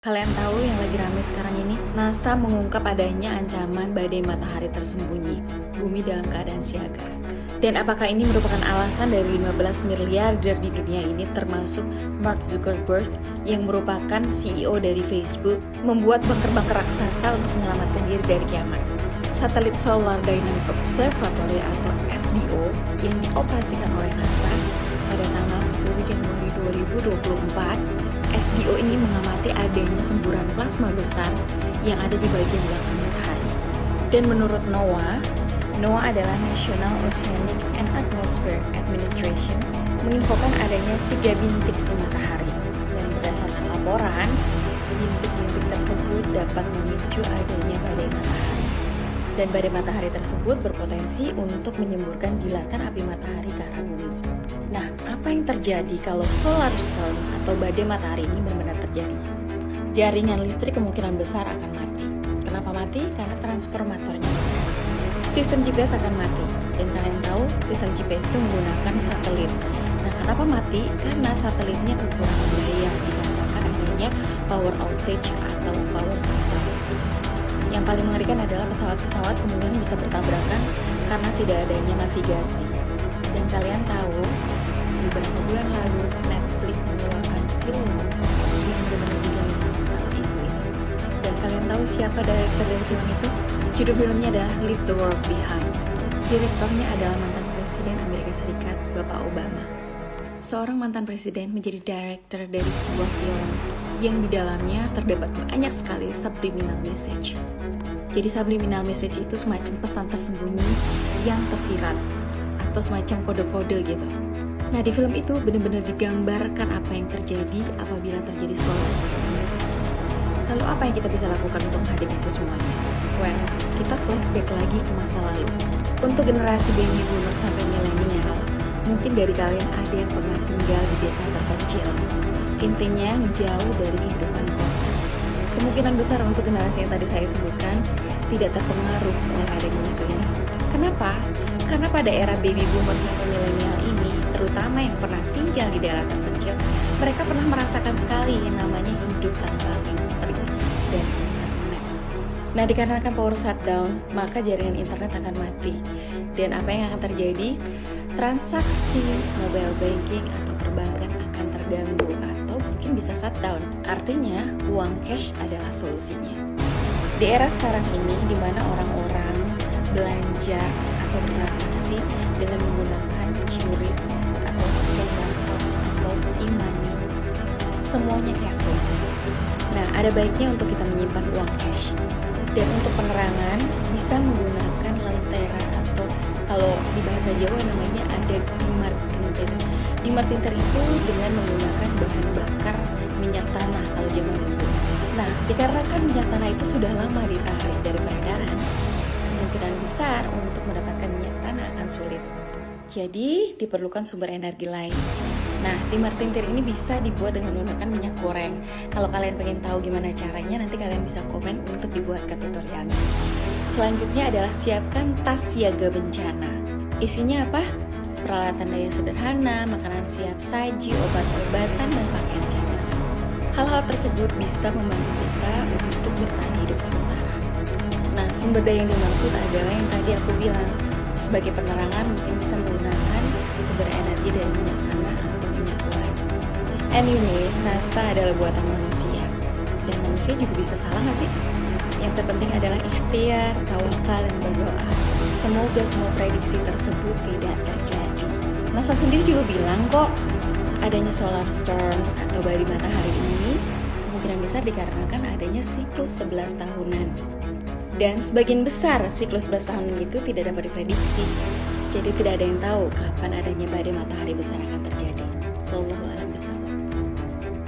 Kalian tahu yang lagi rame sekarang ini? NASA mengungkap adanya ancaman badai matahari tersembunyi, bumi dalam keadaan siaga. Dan apakah ini merupakan alasan dari 15 miliarder di dunia ini termasuk Mark Zuckerberg yang merupakan CEO dari Facebook membuat bunker-bunker raksasa untuk menyelamatkan diri dari kiamat? Satelit Solar Dynamic Observatory atau SDO yang dioperasikan oleh NASA pada tanggal 10 Januari 2024, SDO ini mengamati adanya semburan plasma besar yang ada di bagian belakang matahari. Dan menurut NOAA adalah National Oceanic and Atmospheric Administration, menginfokan adanya 3 bintik di matahari. Dan berdasarkan laporan, bintik-bintik tersebut dapat memicu adanya badai matahari. Dan badai matahari tersebut berpotensi untuk menyemburkan jilatan api matahari ke arah bumi. Nah, apa yang terjadi kalau solar storm atau badai matahari ini benar-benar terjadi? Jaringan listrik kemungkinan besar akan mati. Kenapa mati? Karena transformatornya mati. Sistem GPS akan mati. Dan kalian tahu, sistem GPS itu menggunakan satelit. Nah, kenapa mati? Karena satelitnya kekurangan daya dikarenakan adanya power outage atau power shutdown. Yang paling mengerikan adalah pesawat-pesawat kemungkinan bisa bertabrakan karena tidak adanya navigasi. Dan kalian tahu, beberapa bulan lalu Netflix mengeluarkan film yang benar-benar diganggu sama isu ini. Dan kalian tahu siapa direktur dari film itu? Judul filmnya adalah Leave the World Behind. Direkturnya adalah mantan Presiden Amerika Serikat, Bapak Obama. Seorang mantan presiden menjadi direktur dari sebuah film yang di dalamnya terdapat banyak sekali subliminal message. Jadi subliminal message itu semacam pesan tersembunyi yang tersirat atau semacam kode-kode gitu. Nah, di film itu benar-benar digambarkan apa yang terjadi apabila terjadi solar storm. Lalu apa yang kita bisa lakukan untuk menghadapi itu semuanya? Well, kita flashback lagi ke masa lalu. Untuk generasi baby boomer sampai milenial, mungkin dari kalian ada yang pernah tinggal di desa terpencil. Intinya jauh dari kehidupan kota. Kemungkinan besar untuk generasi yang tadi saya sebutkan tidak terpengaruh oleh adanya isu ini. Kenapa? Karena pada era baby boomer sampai milenial ini, terutama yang pernah tinggal di daerah terpencil, mereka pernah merasakan sekali yang namanya hidup tanpa listrik dan internet. Nah, dikarenakan power shutdown, maka jaringan internet akan mati. Dan apa yang akan terjadi? Transaksi mobile banking atau perbankan akan terganggu atau mungkin bisa shutdown. Artinya, uang cash adalah solusinya. Di era sekarang ini, di mana orang-orang belanja atau bertransaksi dengan menggunakan QRIS atau scan barcode atau e-money, semuanya cashless. Nah, ada baiknya untuk kita menyimpan uang cash. Dan untuk penerangan bisa menggunakan lentera atau kalau di bahasa Jawa namanya ada dimar tinter. Dimar tinter itu dengan menggunakan bahan bakar minyak tanah kalau zaman dulu. Nah, dikarenakan minyak tanah itu sudah lama ditarik dari peredaran, kemungkinan besar untuk mendapatkan minyak tanah akan sulit. Jadi, diperlukan sumber energi lain. Nah, timar tintir ini bisa dibuat dengan menggunakan minyak goreng. Kalau kalian pengen tahu gimana caranya, nanti kalian bisa komen untuk dibuatkan tutorialnya. Selanjutnya adalah siapkan tas siaga bencana. Isinya apa? Peralatan daya sederhana, makanan siap saji, obat-obatan, dan pakaian cadangan. Hal-hal tersebut bisa membantu kita untuk bertahan hidup sementara. Nah, sumber daya yang dimaksud adalah yang tadi aku bilang. Sebagai penerangan mungkin bisa menggunakan sumber energi dari minyak tanah atau minyak goreng. Anyway, NASA adalah buatan manusia. Dan manusia juga bisa salah nggak sih? Yang terpenting adalah ikhtiar, tawakal, dan berdoa. Semoga semua prediksi tersebut tidak terjadi. NASA sendiri juga bilang kok, adanya solar storm atau badai matahari ini kemungkinan besar dikarenakan adanya siklus 11 tahunan. Dan sebagian besar siklus 11 tahun itu tidak dapat diprediksi. Jadi tidak ada yang tahu kapan adanya badai matahari besar akan terjadi. Wallahu a'lam bishawab.